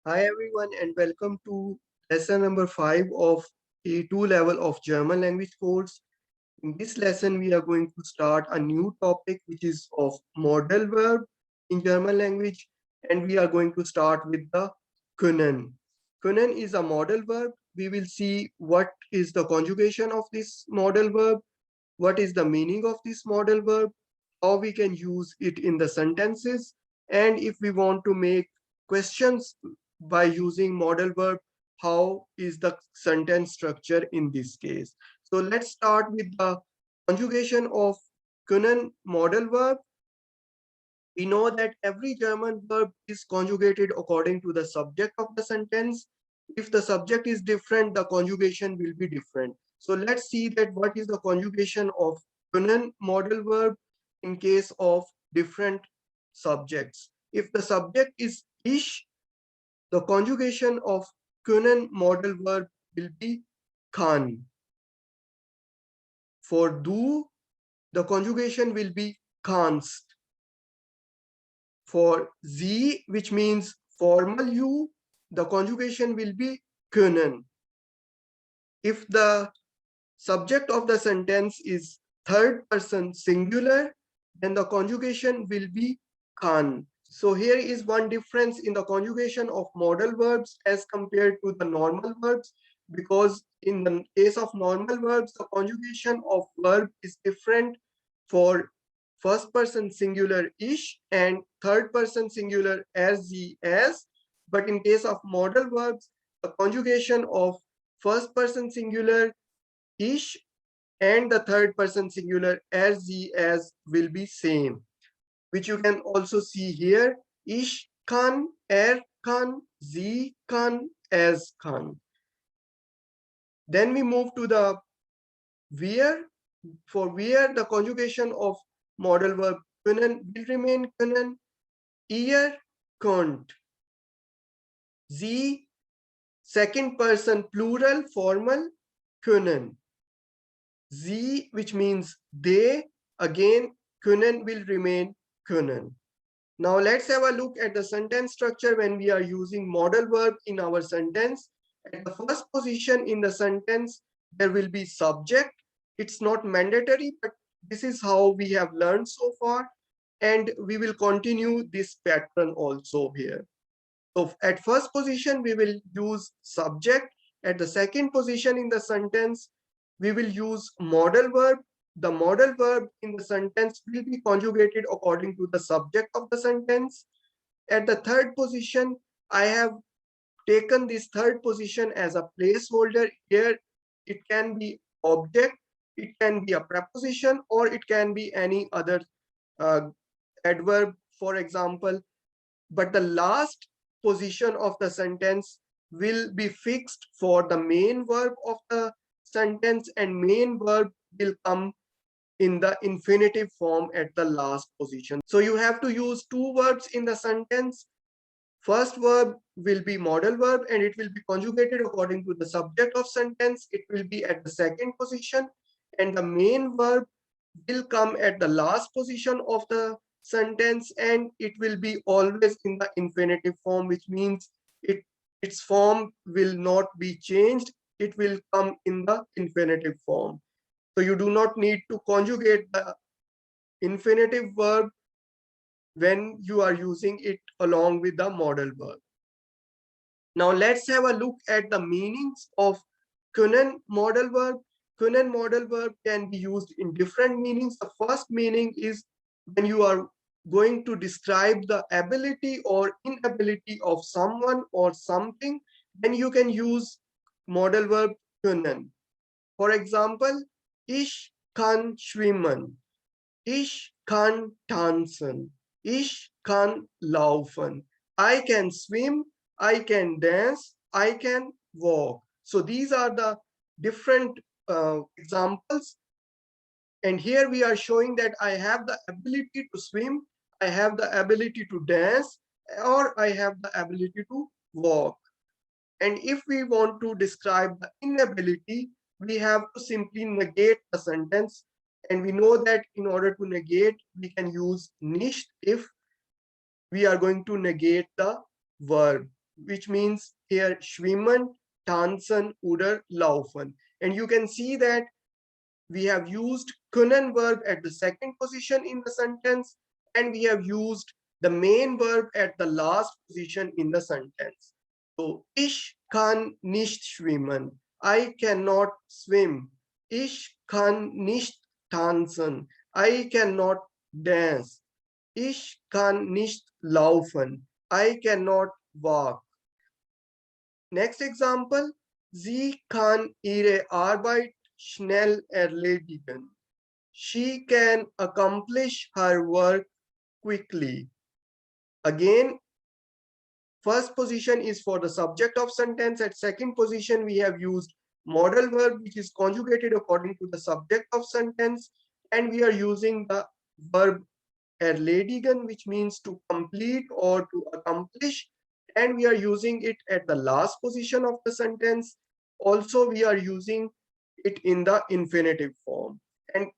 Hi everyone and welcome to lesson number 5 of A2 level of German language course. In this lesson we are going to start a new topic which is of modal verb in German language, and we are going to start with the können. Können is a modal verb. We will see what is the conjugation of this modal verb, what is the meaning of this modal verb, how we can use it in the sentences, and if we want to make questions by using modal verb, how is the sentence structure in this case. So let's start with the conjugation of können modal verb. We know that every German verb is conjugated according to the subject of the sentence. If the subject is different, the conjugation will be different. So let's see that what is the conjugation of können modal verb in case of different subjects. If the subject is ich, the conjugation of können modal verb will be kann. For du, the conjugation will be kannst. For sie, which means formal you, the conjugation will be können. If the subject of the sentence is third person singular, then the conjugation will be kann. So here is one difference in the conjugation of modal verbs as compared to the normal verbs, because in the case of normal verbs, the conjugation of verb is different for first person singular ish and third person singular as ye as. But in case of modal verbs, the conjugation of first person singular ish and the third person singular as ye as will be same, which you can also see here. Ich kann, kann, sie kann, es kann. Then we move to the where. For where, the conjugation of modal verb können will remain können. Ihr könnt. Sie, second person plural formal, können. Sie, which means they, again können will remain können. Now let's have a look at the sentence structure when we are using modal verb in our sentence. At the first position in the sentence, there will be subject. It's not mandatory, but this is how we have learned so far, and we will continue this pattern also here. So at first position, we will use subject. At the second position in the sentence, we will use modal verb. The modal verb in the sentence will be conjugated according to the subject of the sentence. At the third position, I have taken this third position as a placeholder. Here, it can be object, it can be a preposition, or it can be any other adverb, for example. But the last position of the sentence will be fixed for the main verb of the sentence, and main verb will come in the infinitive form at the last position. So you have to use two verbs in the sentence. First verb will be modal verb and it will be conjugated according to the subject of sentence. It will be at the second position, and the main verb will come at the last position of the sentence, and it will be always in the infinitive form, which means its form will not be changed. It will come in the infinitive form. So you do not need to conjugate the infinitive verb when you are using it along with the modal verb. Now let's have a look at the meanings of können modal verb. Können modal verb can be used in different meanings. The first meaning is when you are going to describe the ability or inability of someone or something, then you can use modal verb können. For example, ich kann schwimmen, ich kann tanzen, ich kann laufen. I can swim, I can dance, I can walk. So these are the different examples. And here we are showing that I have the ability to swim, I have the ability to dance, or I have the ability to walk. And if we want to describe the inability, we have to simply negate the sentence. And we know that in order to negate, we can use nicht if we are going to negate the verb. which means here schwimmen, tanzen oder laufen. And you can see that we have used können verb at the second position in the sentence, and we have used the main verb at the last position in the sentence. So, ich kann nicht schwimmen. I cannot swim. Ich kann nicht tanzen. I cannot dance. Ich kann nicht laufen. I cannot walk. Next example. Sie kann ihre Arbeit schnell erledigen. She can accomplish her work quickly. Again, first position is for the subject of sentence. At second position, we have used modal verb, which is conjugated according to the subject of sentence. And we are using the verb erledigen, which means to complete or to accomplish. And we are using it at the last position of the sentence. Also, we are using it in the infinitive form. And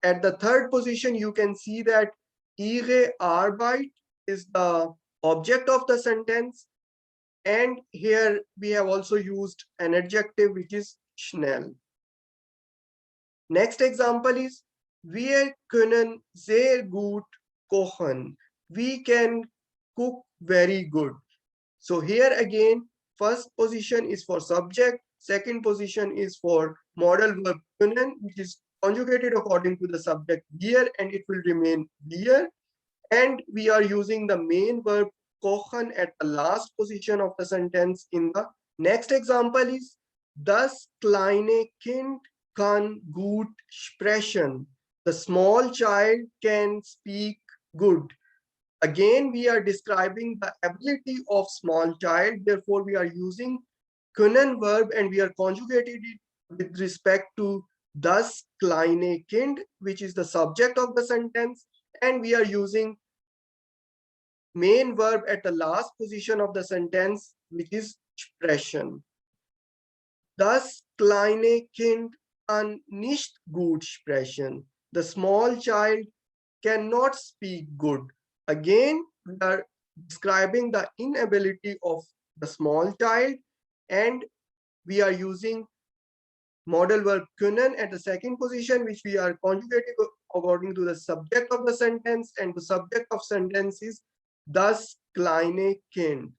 at the third position, you can see that ihre Arbeit is the object of the sentence. And here we have also used an adjective, which is schnell. Next example is, wir können sehr gut kochen. We can cook very good. So here again, first position is for subject, second position is for modal verb können, which is conjugated according to the subject wir, and it will remain wir. And we are using the main verb kochen at the last position of the sentence in the next example is, das kleine Kind kann gut sprechen. The small child can speak good. Again, we are describing the ability of small child. Therefore, we are using können verb and we are conjugated it with respect to das kleine Kind, which is the subject of the sentence. And we are using main verb at the last position of the sentence, which is sprechen. Das kleine Kind kann nicht gut sprechen. The small child cannot speak good. Again, we are describing the inability of the small child, and we are using modal verb können at the second position, which we are conjugating according to the subject of the sentence, and the subject of sentence is das kleine Kind.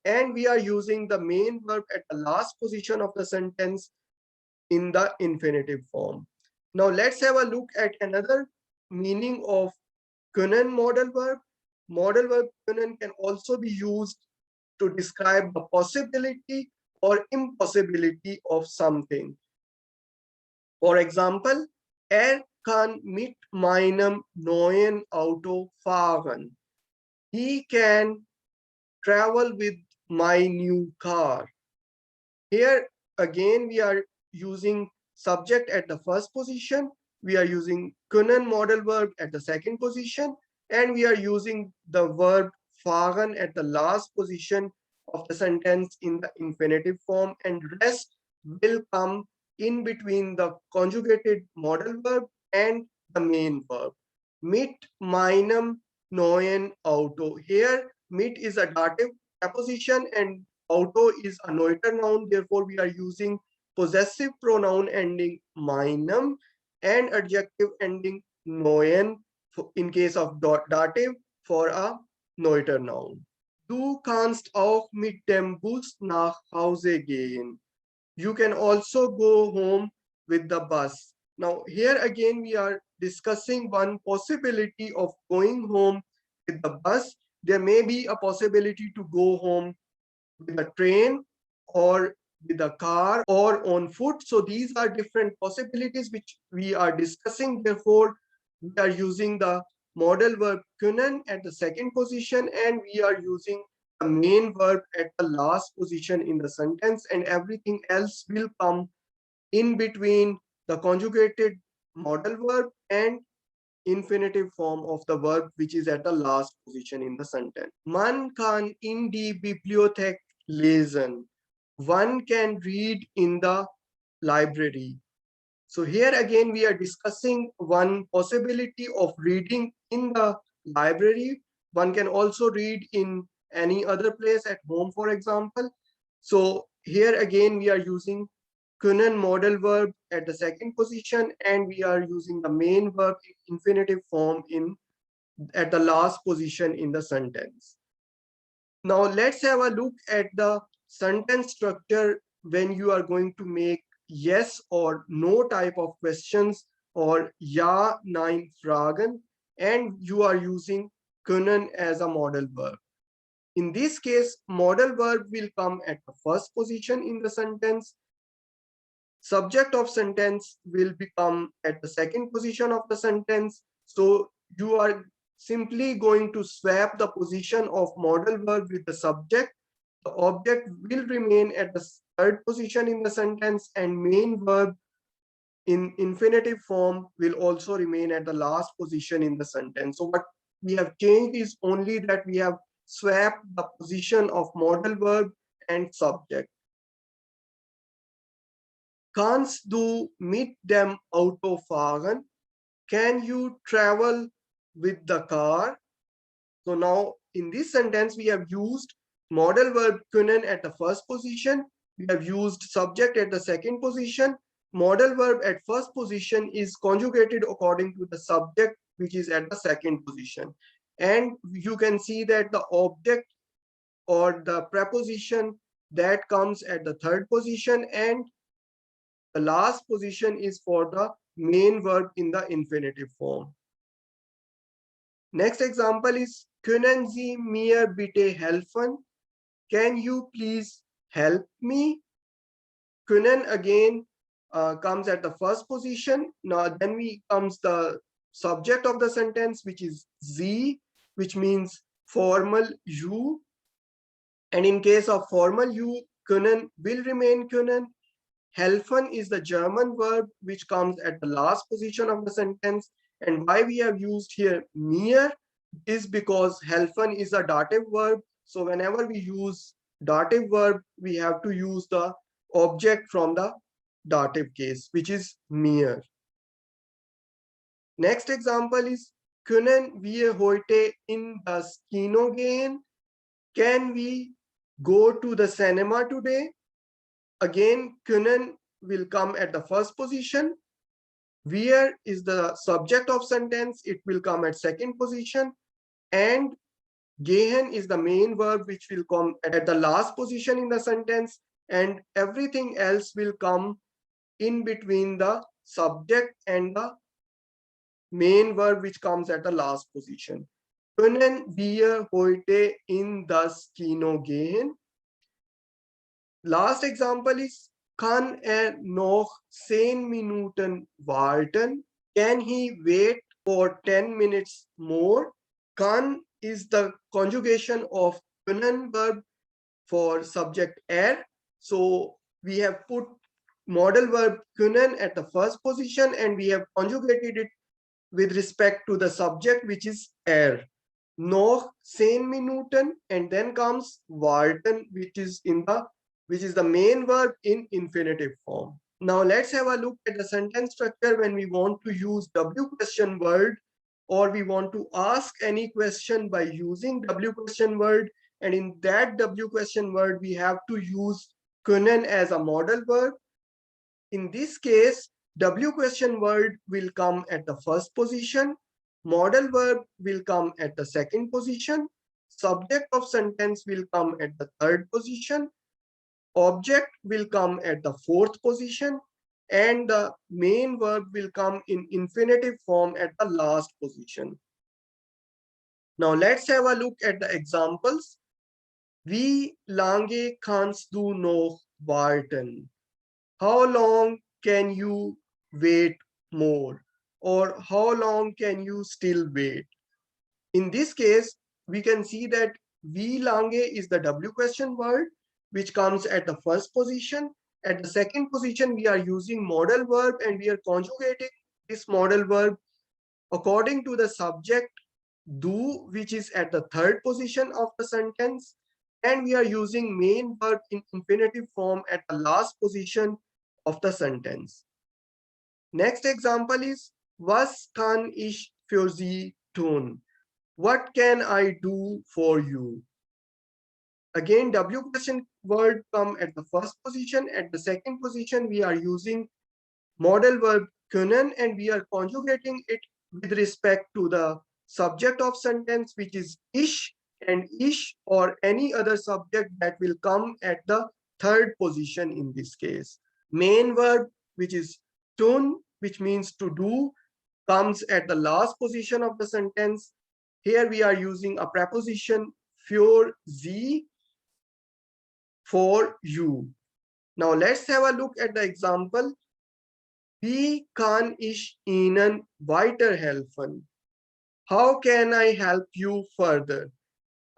And we are using the main verb at the last position of the sentence in the infinitive form. Now let's have a look at another meaning of können modal verb. Modal verb können can also be used to describe the possibility or impossibility of something. For example, kann mit meinem neuen Auto fahren. He can travel with my new car. Here again, we are using subject at the first position. We are using können modal verb at the second position. And we are using the verb fahren at the last position of the sentence in the infinitive form. And rest will come in between the conjugated modal verb and the main verb. Mit meinem neuen Auto. Here, mit is a dative preposition and auto is a neuter noun. Therefore, we are using possessive pronoun ending meinem and adjective ending neuen in case of dative for a neuter noun. Du kannst auch mit dem Bus nach Hause gehen. You can also go home with the bus. Now, here again, we are discussing one possibility of going home with the bus. There may be a possibility to go home with a train or with a car or on foot. So these are different possibilities which we are discussing. Therefore, we are using the modal verb können at the second position, and we are using the main verb at the last position in the sentence, and everything else will come in between the conjugated modal verb and infinitive form of the verb, which is at the last position in the sentence. Man kann in die Bibliothek lesen. One can read in the library. So here again, we are discussing one possibility of reading in the library. One can also read in any other place at home, for example. So here again, we are using können modal verb at the second position, and we are using the main verb in infinitive form in at the last position in the sentence. Now let's have a look at the sentence structure when you are going to make yes or no type of questions, or ja, nein Fragen, and you are using können as a modal verb. In this case, modal verb will come at the first position in the sentence. Subject of sentence will become at the second position of the sentence. So you are simply going to swap the position of modal verb with the subject. The object will remain at the third position in the sentence, and main verb in infinitive form will also remain at the last position in the sentence. So what we have changed is only that we have swapped the position of modal verb and subject. Kannst du mit dem Auto fahren? Can you travel with the car? So now in this sentence, we have used modal verb können at the first position. We have used subject at the second position. Modal verb at first position is conjugated according to the subject, which is at the second position. And you can see that the object or the preposition that comes at the third position, and the last position is for the main verb in the infinitive form. Next example is können Sie mir bitte helfen? Can you please help me? Können again comes at the first position. Now then we comes the subject of the sentence, which is Sie, which means formal you. And in case of formal you, können will remain können. Helfen is the German verb which comes at the last position of the sentence. And why we have used here mir is because helfen is a dative verb. So whenever we use dative verb, we have to use the object from the dative case, which is mir. Next example is können wir heute in das Kino gehen? Can we go to the cinema today? Again, können will come at the first position. Where is the subject of sentence? It will come at second position. And gehen is the main verb which will come at the last position in the sentence. And everything else will come in between the subject and the main verb which comes at the last position. Können wir heute in das Kino gehen? Last example is kann noch 10 Minuten warten? Can he wait for 10 minutes more? Kann is the conjugation of können verb for subject So we have put modal verb können at the first position, and we have conjugated it with respect to the subject, which is Noch 10 Minuten, and then comes warten, which is the main verb in infinitive form. Now let's have a look at the sentence structure when we want to use W question word, or we want to ask any question by using W question word. And in that W question word, we have to use können as a modal verb. In this case, W question word will come at the first position. Modal verb will come at the second position. Subject of sentence will come at the third position. Object will come at the fourth position. And the main verb will come in infinitive form at the last position. Now let's have a look at the examples. Wie lange kannst du noch warten? How long can you wait more? Or how long can you still wait? In this case, we can see that wie lange is the W question word, which comes at the first position. At the second position, we are using modal verb, and we are conjugating this modal verb according to the subject do, which is at the third position of the sentence. And we are using main verb in infinitive form at the last position of the sentence. Next example is was kann ich für Sie tun? What can I do for you? Again, W question word come at the first position. At the second position, we are using modal verb können, and we are conjugating it with respect to the subject of sentence, which is ish, and ish or any other subject that will come at the third position in this case. Main verb, which is tun, which means to do, comes at the last position of the sentence. Here we are using a preposition für sie, for you. Now let's have a look at the example. Wie kann ich Ihnen weiterhelfen? How can I help you further?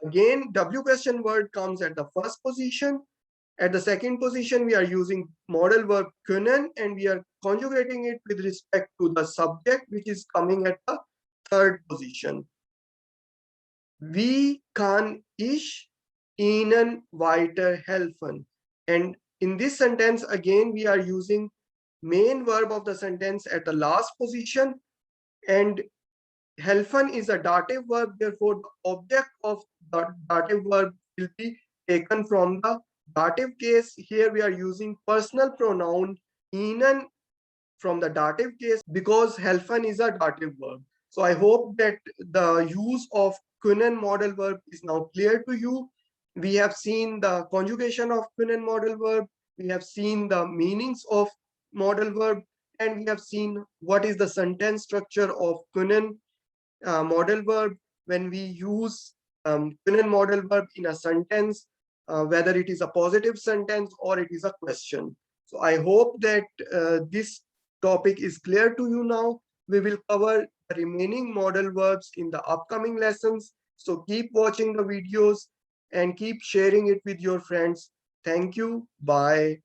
Again, W question word comes at the first position. At the second position, we are using modal verb können, and we are conjugating it with respect to the subject, which is coming at the third position. Wie kann ich Ihnen weiterhelfen? And in this sentence, again, we are using main verb of the sentence at the last position, and helfen is a dative verb. Therefore, the object of the dative verb will be taken from the dative case. Here we are using personal pronoun Ihnen from the dative case because helfen is a dative verb. So I hope that the use of können modal verb is now clear to you. We have seen the conjugation of können modal verb. We have seen the meanings of modal verb, and we have seen what is the sentence structure of können modal verb when we use können modal verb in a sentence, whether it is a positive sentence or it is a question. So I hope that this topic is clear to you now. We will cover the remaining modal verbs in the upcoming lessons. So keep watching the videos and keep sharing it with your friends. Thank you. Bye.